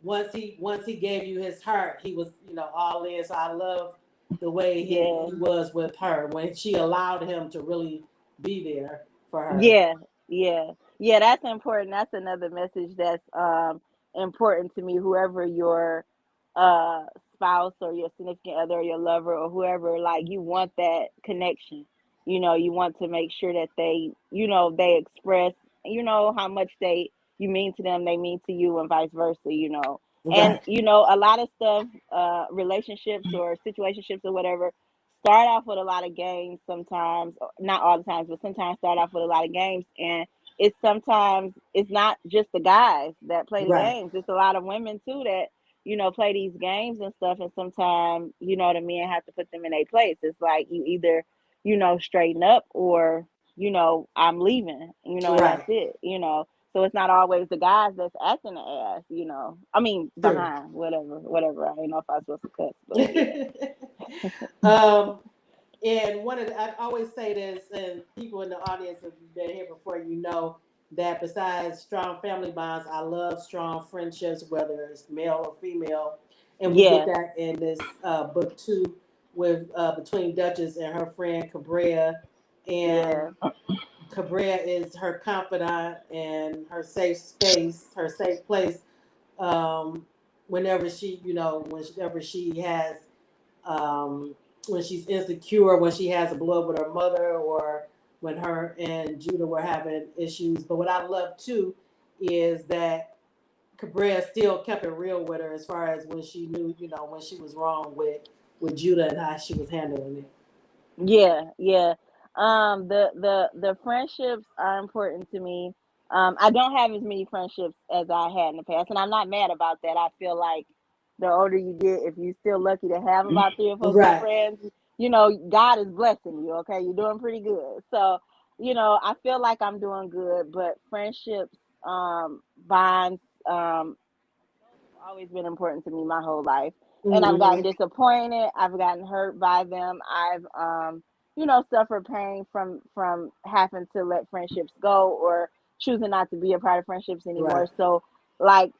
once he gave you his heart, he was, all in. So I love the way he Yeah. was with her when she allowed him to really be there for her. Yeah. Yeah. Yeah. That's important. That's another message that's important to me. Whoever your uh spouse or your significant other or your lover or whoever, like you want that connection. You want to make sure that they express, how much you mean to them, they mean to you and vice versa. And Right. a lot of stuff, relationships or situationships or whatever, start off with a lot of games sometimes, not all the times, but sometimes start off with a lot of games. And it's sometimes it's not just the guys that play the Right. games. It's a lot of women too that, play these games and stuff, and sometimes, the men have to put them in a place. It's like you either, straighten up, or, I'm leaving, and that's Right. it. So it's not always the guys that's acting the ass. I mean, True. behind, whatever. I don't know if I was supposed to cuss, but yeah. um, and I always say this, and people in the audience, if you've been here before, that besides strong family bonds, I love strong friendships, whether it's male or female. And we get Yeah, that in this book too, with between Duchess and her friend Cabrea. And yeah, Cabrea is her confidant and her safe space, her safe place. Um, whenever she has when she's insecure, when she has a blow with her mother, or when her and Judah were having issues. But what I love too is that Cabrera still kept it real with her as far as when she knew, when she was wrong with Judah and how she was handling it. yeah. The friendships are important to me. I don't have as many friendships as I had in the past, and I'm not mad about that. I feel like the older you get, if you're still lucky to have about 3 or 4 good Right, friends, God is blessing you. Okay, you're doing pretty good. So, I feel like I'm doing good, but friendships, bonds, those have always been important to me my whole life. And I've gotten hmm disappointed. I've gotten hurt by them. I've suffered pain from having to let friendships go, or choosing not to be a part of friendships right, anymore. So, like,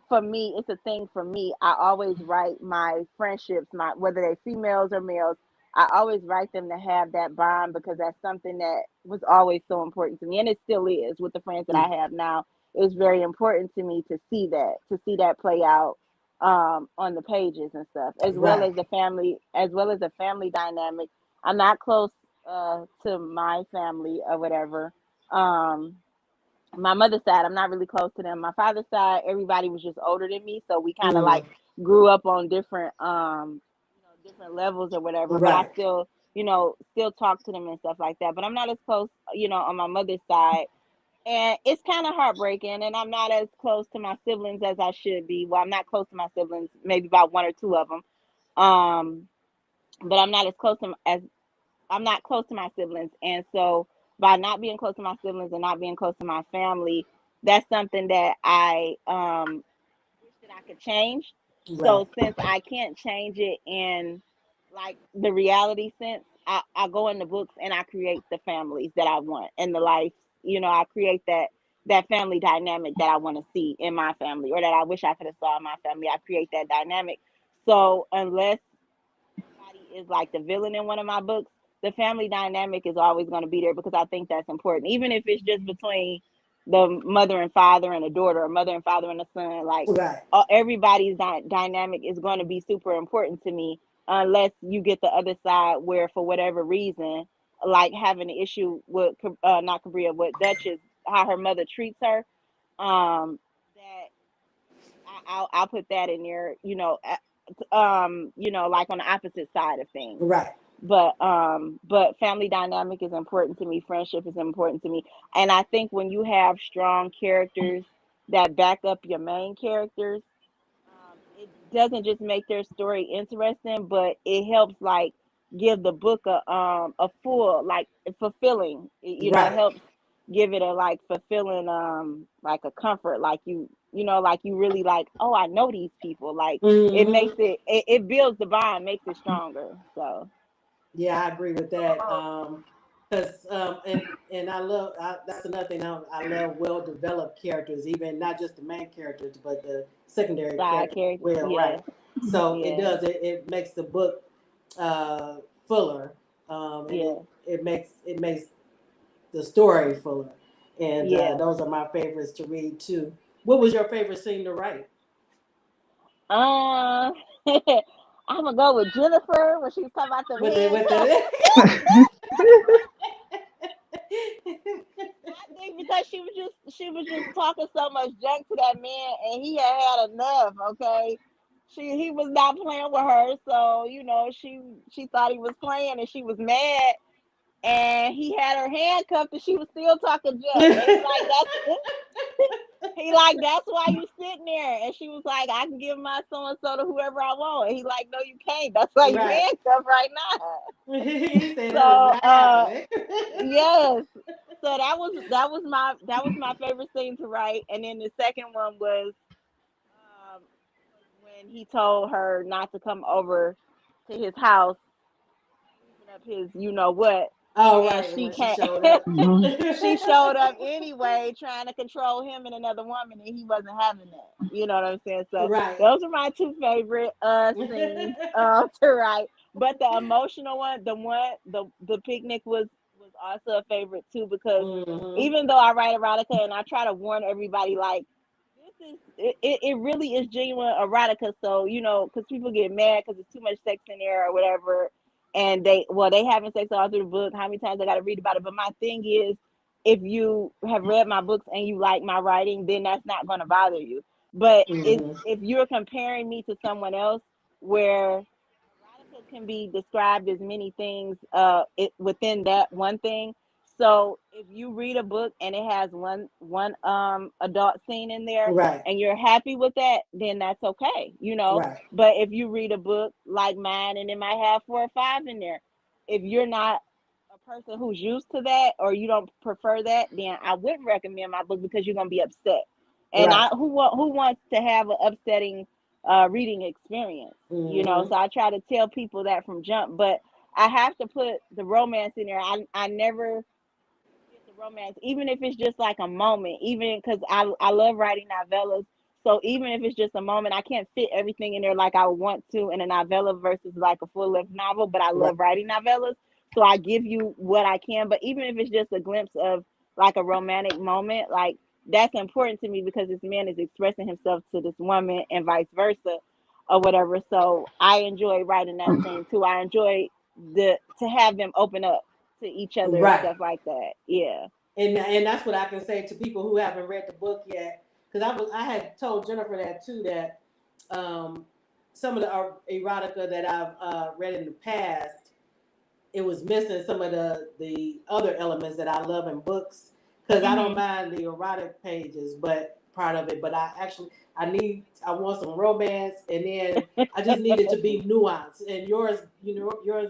for me, it's a thing for me. I always write my friendships, my whether they're females or males, I always write them to have that bond, because that's something that was always so important to me, and it still is with the friends that I have now. It's very important to me to see that play out, on the pages and stuff, right, as well as the family dynamic. I'm not close to my family or whatever. Um, my mother's side, I'm not really close to them. My father's side, everybody was just older than me, so we kind of mm, like grew up on different levels or whatever. But I right, still talk to them and stuff like that. But I'm not as close, on my mother's side, and it's kind of heartbreaking. And I'm not as close to my siblings as I should be. Well, I'm not close to my siblings, maybe about one or two of them. Um, but I'm not close to my siblings, and so by not being close to my siblings and not being close to my family, that's something that I wish that I could change. right, So since I can't change it in like the reality sense, I go in the books and I create the families that I want and the life. I create that family dynamic that I want to see in my family, or that I wish I could have saw in my family. I create that dynamic. So unless somebody is like the villain in one of my books, the family dynamic is always going to be there, because I think that's important. Even if it's just between the mother and father and a daughter, or mother and father and a son, like, right, everybody's dynamic is going to be super important to me, unless you get the other side where, for whatever reason, like having an issue with, not Cabria, with Duchess, how her mother treats her, that I'll put that in there, like on the opposite side of things. right, But family dynamic is important to me. Friendship is important to me. And I think when you have strong characters that back up your main characters, it doesn't just make their story interesting, but it helps like give the book a full, like, fulfilling. It right. helps give it a like fulfilling, like a comfort, like like you really like, oh, I know these people. Like, it makes hmm it builds the bond, makes it stronger. So Yeah, I agree with that. Because and that's another thing. I love well developed characters, even not just the main characters, but the secondary side characters. characters, Well, yeah, right. So it yeah, does. It makes the book uh, fuller, and yeah, it makes the story fuller. And yeah. those are my favorites to read too. What was your favorite scene to write? Uh, I'm gonna go with Jennifer when she was talking about them With handcuffs. the I think because she was just talking so much junk to that man, and he had enough. Okay, he was not playing with her, so she thought he was playing, and she was mad. and he had her handcuffed, and she was still talking junk. And he like, he like, that's why you sitting there. And she was like, I can give my so and so to whoever I want. And he like, no, you can't. That's why you Right. handcuffed right now. He said that is So not happening. yes. So that was my favorite scene to write. And then the second one was when he told her not to come over to his house, using up his you know what, Oh, and right. she When she can't. showed up. Mhm. She showed up anyway, trying to control him and another woman, and he wasn't having that. You know what I'm saying? So Right. those are my two favorite scenes to write. But the emotional one, the picnic was also a favorite too, because Hmm. even though I write erotica and I try to warn everybody, like, it really is genuine erotica. So because people get mad because there's too much sex in there or whatever, and they having sex all through the book. How many times I got to read about it? But my thing is, if you have read my books and you like my writing, then that's not going to bother you. But it's Hmm. if you're comparing me to someone else, where erotica can be described as many things within that one thing. So if you read a book and it has one adult scene in there Right. and you're happy with that, then that's okay. Right. But if you read a book like mine and it might have 4 or 5 in there, if you're not a person who's used to that or you don't prefer that, then I wouldn't recommend my book because you're gonna be upset. And Right. who wants to have an upsetting reading experience? Hmm. So I try to tell people that from jump, but I have to put the romance in there. I never forget the romance, even if it's just like a moment. Even because I love writing novellas, so even if it's just a moment, I can't fit everything in there like I would want to in a novella versus like a full length novel. But I Right. love writing novellas, so I give you what I can. But even if it's just a glimpse of like a romantic moment, like that's important to me because this man is expressing himself to this woman and vice versa or whatever. So I enjoy writing that scene too. I enjoy the to have them open up to each other and Right. stuff like that. Yeah. And that's what I can say to people who haven't read the book yet, because I had told Jennifer that too, that um, some of the erotica that I've read in the past, it was missing some of the other elements that I love in books. Because I don't Mhm. mind the erotic pages, but part of it, but I want some romance, and then I just need it to be nuanced. And yours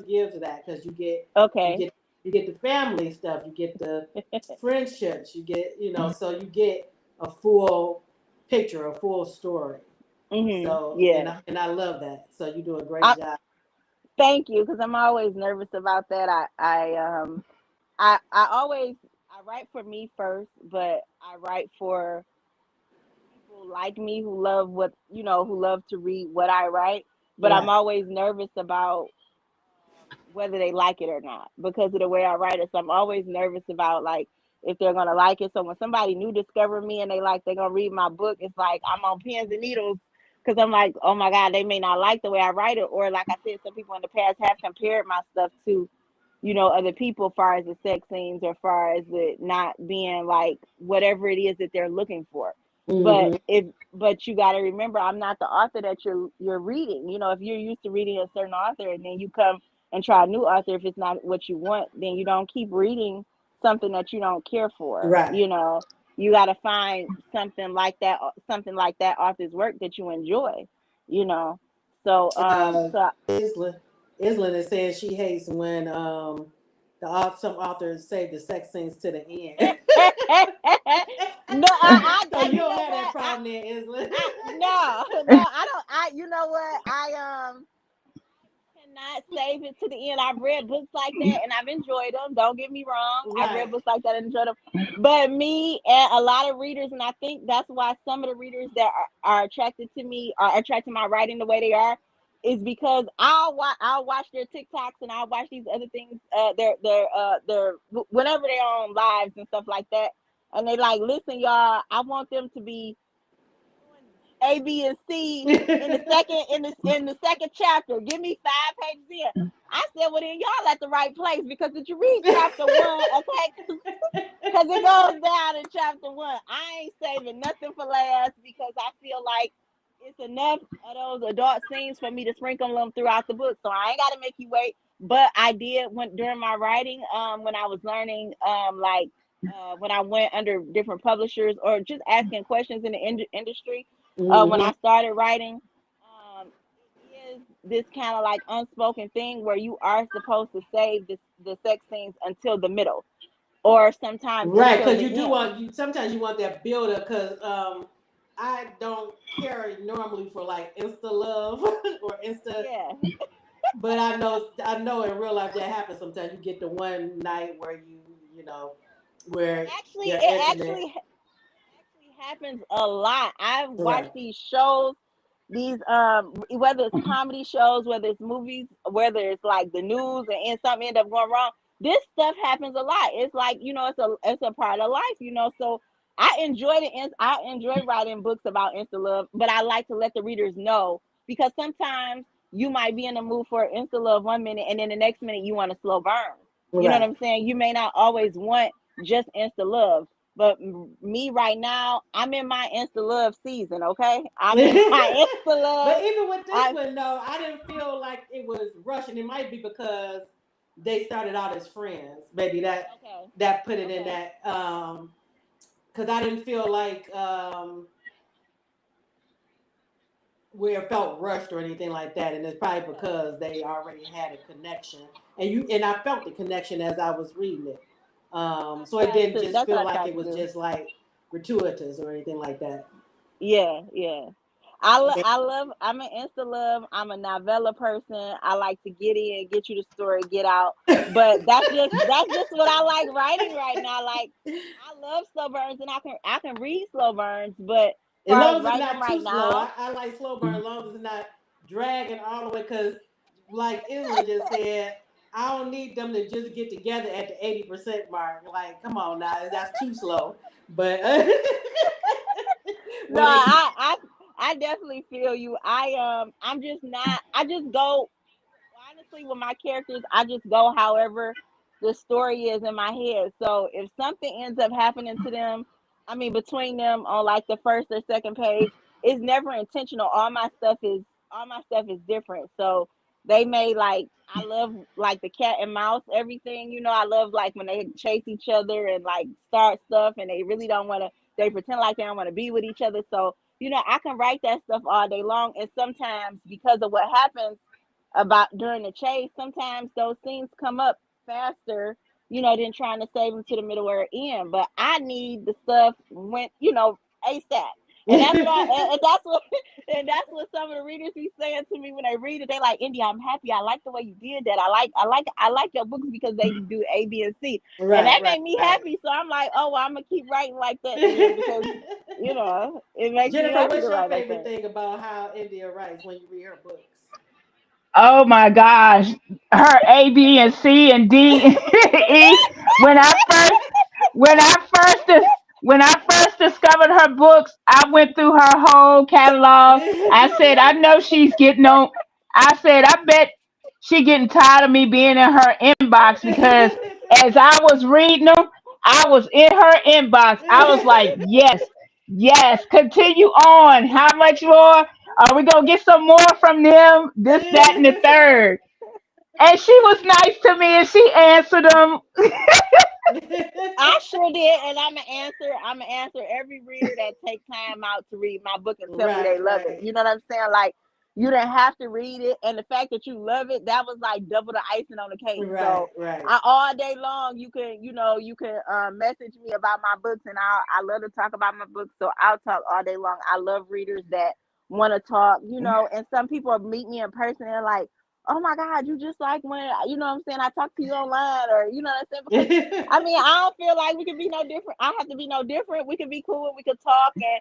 gives that, because you Okay. get you get the family stuff, you get the friendships, you get so you get a full picture, a full story. Mhm. So Yeah. and I love that. So you do a I great job. thank you because I'm always nervous about that. I always I write for me first, but I write for people like me who love who love to read what I write. But I'm Right. always nervous about whether they like it or not because of the way I write it. So I'm always nervous about like if they're gonna like it. So when somebody new discover me and they're gonna read my book, it's like I'm on pins and needles because I'm like, oh my god, they may not like the way I write it, or like I said, some people in the past have compared my stuff to other people as far as the sex scenes or far as it not being like whatever it is that they're looking for. But Hmm. you got to remember, I'm not the author that you're reading. If you're used to reading a certain author and then you come and try a new author, if it's not what you want, then you don't keep reading something that you don't care for. Right. You got to find something like that author's work that you enjoy. You know, so Uh, Isla, Isla is saying she hates when some authors save the sex scenes to the end. no, So you you don't know have that what, problem there, Isla. no, no, I don't. You know what, cannot save it to the end. I've read books like that and I've enjoyed them. Don't get me wrong. I've read Right. books like that and enjoyed them. But me and a lot of readers, and I think that's why some of the readers that are attracted to me are attracted to my writing the way they are, is because I'll watch their TikToks and I'll watch these other things, their whenever they're on lives and stuff like that. And they like, listen, y'all, I want them to be A, B, and C in the second chapter. Give me 5 pages in. I said, well then y'all at the right place because did you read chapter one? Okay, because it goes down in chapter one. I ain't saving nothing for last because I feel like it's enough of those adult scenes for me to sprinkle them throughout the book. So I ain't got to make you wait. but I did when during my writing, when I was learning, when I went under different publishers or just asking questions in the industry, when Hmm. I started writing, it is this kind of like unspoken thing where you are supposed to save the sex scenes until the middle or sometimes Right, until because the you do end. want you sometimes you want that build up because I don't care normally for like insta love or insta, Yeah. but I know in real life that happens sometimes. You get the one night where you know It where actually they're it intimate. actually actually happens a lot. I've Right. watched these shows, these whether it's comedy shows, whether it's movies, whether it's like the news and something end up going wrong. This stuff happens a lot. It's like, it's a part of life. So I enjoy I enjoy writing books about insta love, but I like to let the readers know because sometimes you might be in the mood for insta love one minute and then the next minute you want a slow burn. You know what Right. I'm saying? You may not always want just insta love. But me right now, I'm in my insta love season. Okay, I'm in my insta But love. even with this I one though, I didn't feel like it was rushing. It might be because they started out as friends. Maybe Okay, that put it in okay, that because I didn't feel like where it felt rushed or anything like that. And it's probably okay, because they already had a connection, and I felt the connection as I was reading it. So it didn't just That's what feel I like tried it to was do. just like gratuitous or anything like that. Yeah, yeah. I love. I'm an insta love. I'm a novella person. I like to get in, get you the story, get out. But that's just what I like writing right now. Like I love slow burns, and I can read slow burns. But as As far as long as it's writing them not right too slow, now, I like slow burn. As long as it's not dragging all the way. Because, like Isla just said, I don't need them to just get together at the 80% mark. Like, come on now, that's too slow. But no, when they, I definitely feel you. I'm just not. I just go honestly with my characters. I just go however the story is in my head. So if something ends up happening to them, I mean between them on like the first or second page, it's never intentional. All my stuff is different. So they may like. I love like the cat and mouse everything. I love like when they chase each other and like start stuff and they really don't want to. They pretend like they don't want to be with each other. So I can write that stuff all day long. And sometimes because of what happens about during the chase, sometimes those scenes come up faster, than trying to save them to the middle or end. But I need the stuff when, ASAP. And that's what and that's what and that's what some of the readers be saying to me when they read it. They like, India, I'm happy. I like the way you did that. I like your books because they do A, B, and C. And right, that right, made me right. happy. So I'm like, oh well, I'm gonna keep writing like that then because it makes me Jennifer, happy what's to your write like favorite that. thing about how India writes when you read her books? Oh my gosh, her A, B, and C and D, E. When I first, when I first, when I first discovered her books, I went through her whole catalog. I said, I know she's getting on. I said, I bet she getting tired of me being in her inbox because as I was reading them, I was in her inbox. I was like, yes, yes, continue on. How much more? Are we gonna get some more from them? This, that, and the third. And she was nice to me, and she answered them. I sure did, and I'm gonna answer every reader that takes time out to read my book and tell me right, they love it. right, You know what I'm saying? Like you didn't have to read it, and the fact that you love it, that was like double the icing on the cake. right, So right. I all day long you can message me about my books, and I love to talk about my books. So I'll talk all day long. I love readers that want to talk. And some people meet me in person and like, oh my God, you just like when what I'm saying, I talk to you online, or what I'm saying, because I mean, I don't feel like we could be no different. I have to be no different. We could be cool and we could talk, and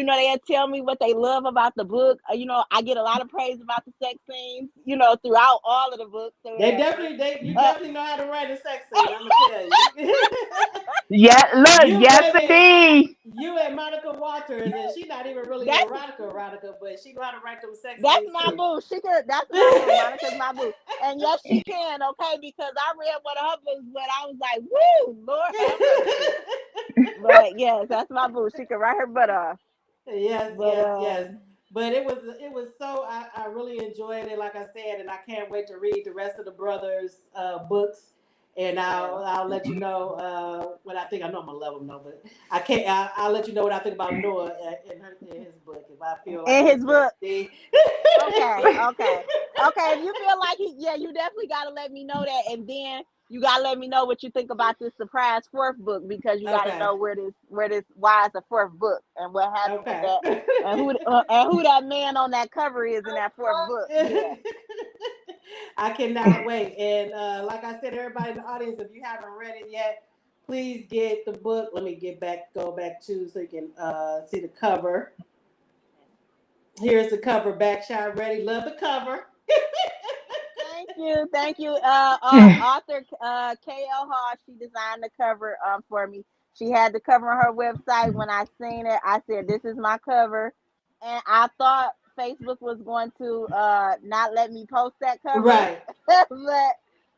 they'll tell me what they love about the book. I get a lot of praise about the sex scenes, throughout all of the books or whatever. You Uh, definitely know how to write a sex scene. I'm gonna tell you. Yeah, look, you, yes, baby, indeed. you and Monica Waters, and she's not even really that's erotica, but she know how to write them sex that's scenes my too. boo. She could. That's my boo. Monica's my boo. And yes, she can. Okay, because I read one of her books, but I was like, woo, Lord have mercy. But yes, that's my boo. She can write her butt off. yes, But yes, yes. But it was so I really enjoyed it, like I said, and I can't wait to read the rest of the brothers' books. And Yeah. I'll let you know what I think. I know I'm gonna love them, though, but I can't. I'll let you know what I think about Noah in his book if I feel like In he's his book. ready. Okay, okay, okay. If you feel like yeah, you definitely got to let me know that, and then you got to let me know what you think about this surprise fourth book because you got to Okay. know where this why it's a fourth book and what happened with Okay. that, and who that man on that cover is in that fourth book. Yeah. I cannot wait. And like I said, everybody in the audience, if you haven't read it yet, please get the book. Let me go back to so you can see the cover. Here's the cover, Backshot Ready. Love the cover. Thank you, thank you. Author K.L. Hall, she designed the cover for me. She had the cover on her website. When I seen it, I said, "This is my cover," and I thought Facebook was going to not let me post that cover, Right. but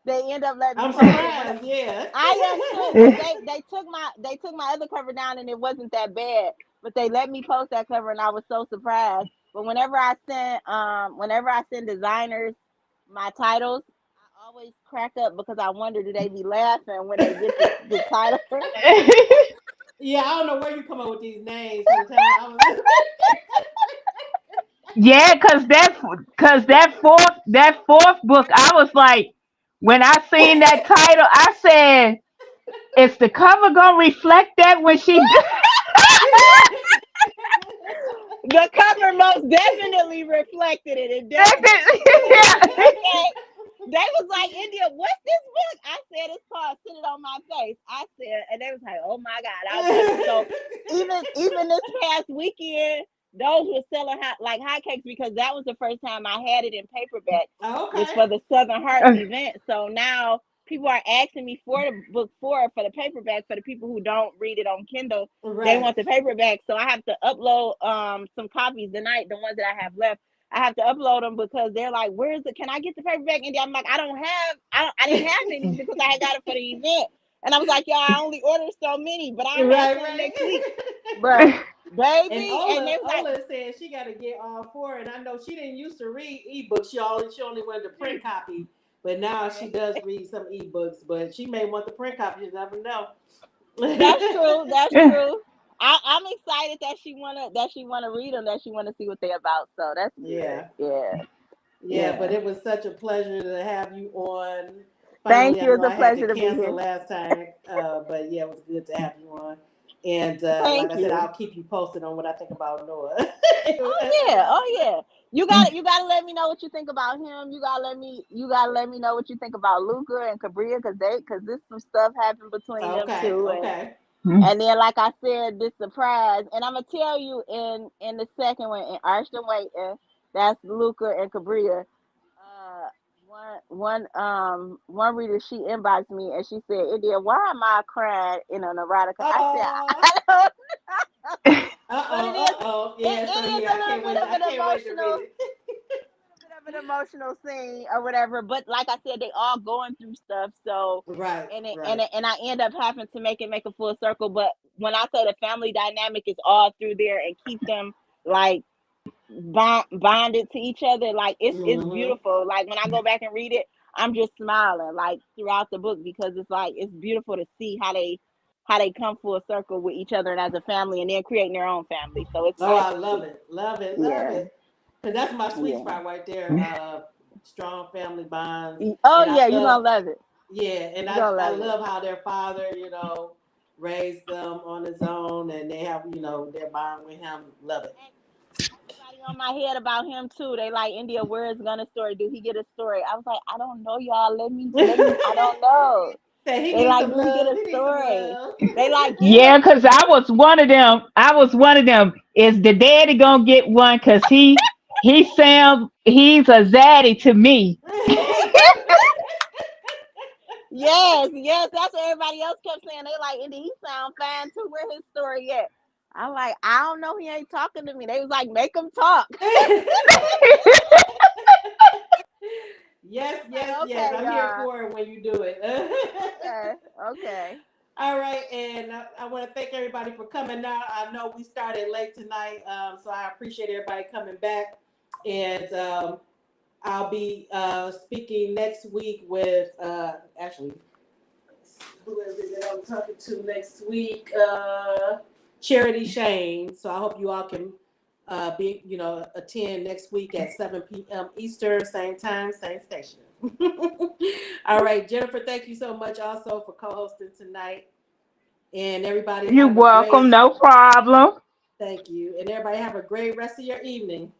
they end up letting me I'm post it. When surprised. Yeah. I am too, because they took my other cover down and it wasn't that bad, but they let me post that cover and I was so surprised. But whenever I send designers my titles, I always crack up because I wonder do they be laughing when they get the title. Yeah, I don't know where you come up with these names for the time. Yeah, cause that fourth book, I was like, when I seen that title, I said, "Is the cover gonna reflect that when she?" The cover most definitely reflected it. It definitely did. Okay. They was like, India, what's this book? I said it's called Sit It On My Face. I said, and they was like, oh my God. I was like, so even this past weekend, those were selling like hotcakes because that was the first time I had it in paperback, was Okay. for the Southern Hearts event. So now people are asking me for the book for the paperback for the people who don't read it on Kindle. They Right. want the paperback, so I have to upload some copies tonight, the ones that I have left. I have to upload them because they're like, "Where's it? Can I get the paperback?" And I'm like, I didn't have any because I had got it for the event." And I was like, "Y'all, I only ordered so many, but I'll have Right, some right. next week." But And baby, and they Ola, was like, Ola said she got to get all four. And I know she didn't used to read ebooks. She only wanted the print copy, but now she does read some ebooks. But she may want the print copy. You never know. "That's true, that's true." I'm excited that she wanna read them, that she wanna see what they're about. So that's good. Yeah, Yeah, yeah. But yeah. it was such a pleasure to have you on. Thank Finally, I you. know It's a I had to pleasure to be cancel here. last time, but yeah, it was good to have you on. And like Thank I said, you. I'll keep you posted on what I think about Noah. Oh yeah, oh yeah. You gotta let me know what you think about him. You gotta let me know what you think about Luca and Cabria because this some stuff happened between them Okay, two, okay. and then like I said, this surprise, and I'm gonna tell you in the second one in Ashton Waiting, that's Luca and Cabria. Uh, one reader, she inboxed me and she said, "India, why am I crying in an erotica?" I said, Oh. "I don't know, Uh but oh, it is Yeah, so it is yeah, a little bit of I an can't wait to read emotional." it. Bit of an emotional scene or whatever. But like I said, they all going through stuff. So Right, right. and I end up having to make a full circle. But when I say the family dynamic is all through there and keep them like bonded to each other, like it's Mm-hmm. beautiful. Like when I go back and read it, I'm just smiling like throughout the book because it's like it's beautiful to see how they come full circle with each other and as a family and then creating their own family. So it's Oh, nice I to love see. it, love it, love Yeah, it. Cause that's my sweet yeah. spot right there. Strong family bonds, Oh and I yeah, you're love, gonna love it. yeah, and You're I gonna I love it. love how their father, raised them on his own, and they have, their bond with him. Love it. Everybody on my head about him too. They like, India, where is Gunna's story? Do he get a story? I was like, I don't know, y'all. Let me. I don't know. Say he They needs like, some do he get love. a He needs some story? love. They like, give Yeah, him. cause I was one of them. I was one of them. Is the daddy gonna get one? Cause he's a zaddy to me. Yes, yes. That's what everybody else kept saying. They like, India, he sound fine too. Where his story at? I'm like, I don't know. He ain't talking to me. They was like, make him talk. Yes, Like, yes, yes. okay, I'm here y'all. for it when you do it. Okay, okay. All right, and I want to thank everybody for coming out. I know we started late tonight, so I appreciate everybody coming back. And I'll be speaking next week with actually, who is it that I'm talking to next week? Charity Shane. So I hope you all can attend next week at 7 p.m. Eastern, same time, same station. All right, Jennifer, thank you so much also for co-hosting tonight. And everybody You're have a great welcome. No problem. thank you. And everybody have a great rest of your evening.